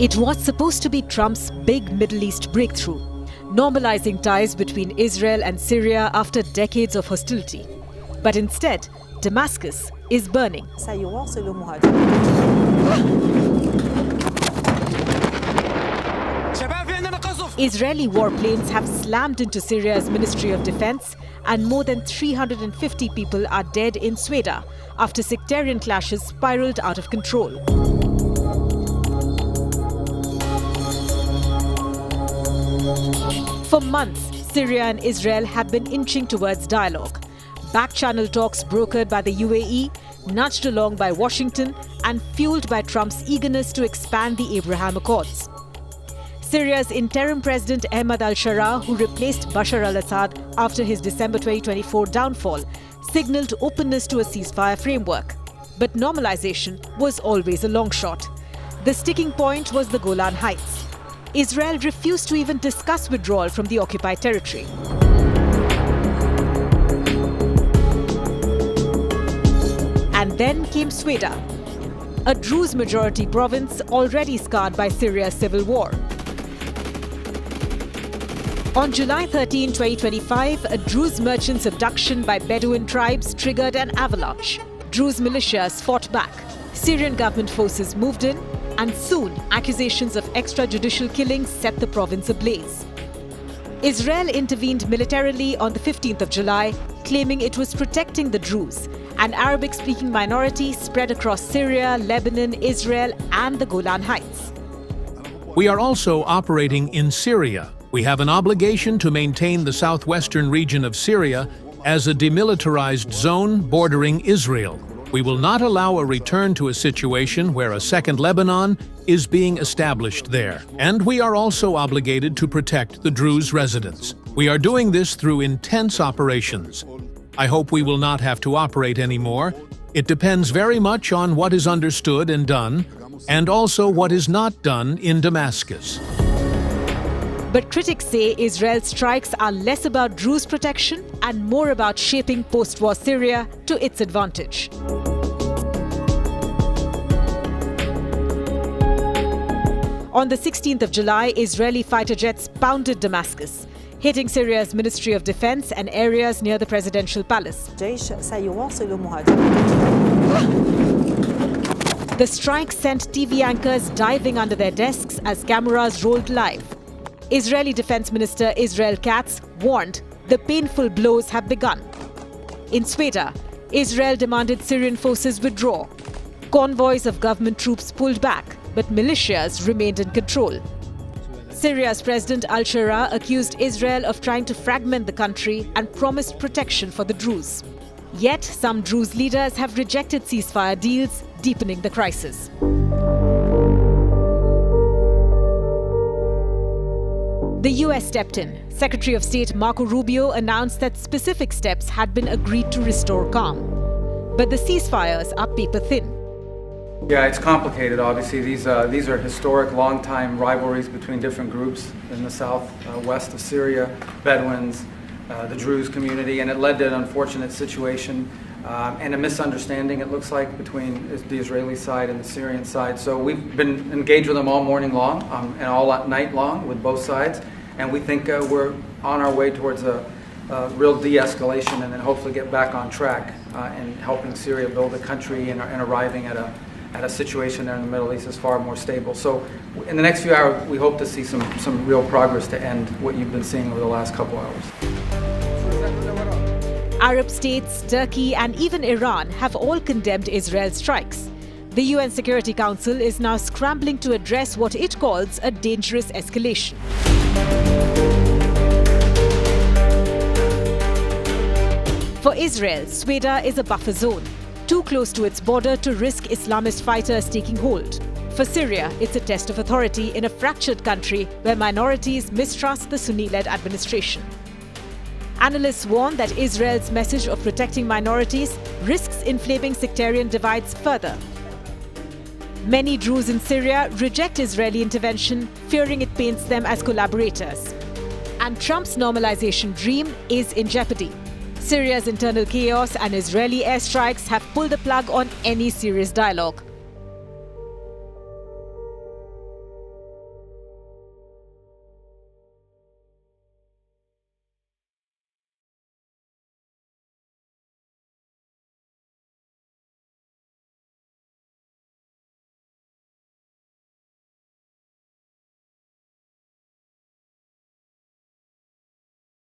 It was supposed to be Trump's big Middle East breakthrough, normalizing ties between Israel and Syria after decades of hostility. But instead, Damascus is burning. Israeli warplanes have slammed into Syria's Ministry of Defense, and more than 350 people are dead in Sauda after sectarian clashes spiraled out of control. For months, Syria and Israel have been inching towards dialogue. Back-channel talks brokered by the UAE, nudged along by Washington, and fueled by Trump's eagerness to expand the Abraham Accords. Syria's interim president Ahmad al-Sharaa, who replaced Bashar al-Assad after his December 2024 downfall, signalled openness to a ceasefire framework. But normalization was always a long shot. The sticking point was the Golan Heights. Israel refused to even discuss withdrawal from the occupied territory. And then came Sauda, a Druze majority province already scarred by Syria's civil war. On July 13, 2025, a Druze merchant's abduction by Bedouin tribes triggered an avalanche. Druze militias fought back. Syrian government forces moved in, and soon accusations of extrajudicial killings set the province ablaze. Israel intervened militarily on the 15th of July, claiming it was protecting the Druze, an Arabic-speaking minority spread across Syria, Lebanon, Israel, and the Golan Heights. We are also operating in Syria. We have an obligation to maintain the southwestern region of Syria as a demilitarized zone bordering Israel. We will not allow a return to a situation where a second Lebanon is being established there. And we are also obligated to protect the Druze residents. We are doing this through intense operations. I hope we will not have to operate anymore. It depends very much on what is understood and done, and also what is not done in Damascus. But critics say Israel's strikes are less about Druze protection and more about shaping post-war Syria to its advantage. On the 16th of July, Israeli fighter jets pounded Damascus, hitting Syria's Ministry of Defense and areas near the presidential palace. The strike sent TV anchors diving under their desks as cameras rolled live. Israeli Defense Minister Israel Katz warned the painful blows have begun. In Sauda, Israel demanded Syrian forces withdraw. Convoys of government troops pulled back, but militias remained in control. Syria's President al-Sharaa accused Israel of trying to fragment the country and promised protection for the Druze. Yet, some Druze leaders have rejected ceasefire deals, deepening the crisis. The U.S. stepped in. Secretary of State Marco Rubio announced that specific steps had been agreed to restore calm. But the ceasefires are paper thin. Yeah, it's complicated, obviously. These are historic, long-time rivalries between different groups in the southwest of Syria, Bedouins, the Druze community, and it led to an unfortunate situation and a misunderstanding, it looks like, between the Israeli side and the Syrian side. So we've been engaged with them all morning long and all night long with both sides, and we think we're on our way towards a real de-escalation and then hopefully get back on track in helping Syria build a country and arriving at a situation there in the Middle East is far more stable. So in the next few hours, we hope to see some real progress to end what you've been seeing over the last couple hours. Arab states, Turkey, and even Iran have all condemned Israel's strikes. The UN Security Council is now scrambling to address what it calls a dangerous escalation. For Israel, Sauda is a buffer zone, too close to its border to risk Islamist fighters taking hold. For Syria, it's a test of authority in a fractured country where minorities mistrust the Sunni-led administration. Analysts warn that Israel's message of protecting minorities risks inflaming sectarian divides further. Many Druze in Syria reject Israeli intervention, fearing it paints them as collaborators. And Trump's normalization dream is in jeopardy. Syria's internal chaos and Israeli airstrikes have pulled the plug on any serious dialogue.